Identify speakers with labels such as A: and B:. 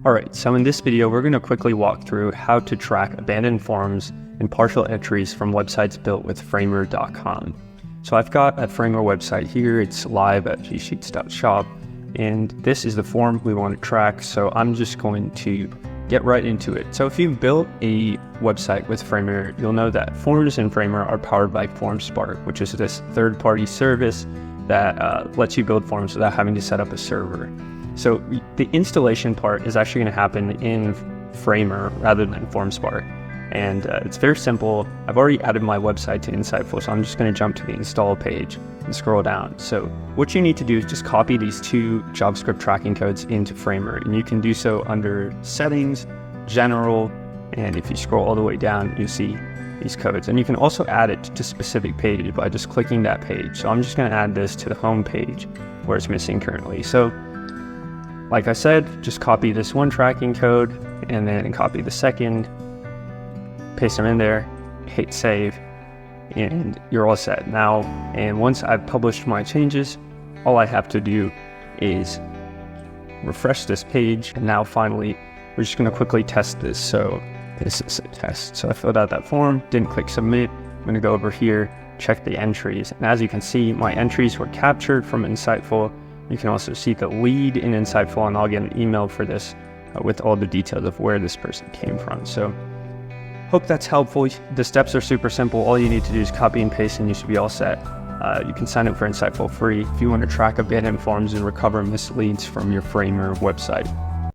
A: Alright, so in this video, we're going to quickly walk through how to track abandoned forms and partial entries from websites built with Framer.com. So I've got a Framer website here. It's live at gsheets.shop, and this is the form we want to track. So I'm just going to get right into it. So if you've built a website with Framer, you'll know that forms in Framer are powered by FormSpark, which is this third-party service that lets you build forms without having to set up a server. So the installation part is actually going to happen in Framer rather than FormSpark. And it's very simple. I've already added my website to Insiteful, so I'm just going to jump to the install page and scroll down. So what you need to do is just copy these two JavaScript tracking codes into Framer. And you can do so under Settings, General, and if you scroll all the way down, you'll see these codes. And you can also add it to specific pages by just clicking that page. So I'm just going to add this to the home page where it's missing currently. So like I said, just copy this one tracking code and then copy the second, paste them in there, hit save, and you're all set. Now, and once I've published my changes, all I have to do is refresh this page. And now finally, we're just going to quickly test this. So this is a test. So I filled out that form, didn't click submit. I'm going to go over here, check the entries. And as you can see, my entries were captured from Insiteful. You can also see the lead in Insiteful, and I'll get an email for this with all the details of where this person came from. So hope that's helpful. The steps are super simple. All you need to do is copy and paste and you should be all set. You can sign up for Insiteful free if you want to track abandoned forms and recover misleads from your Framer website.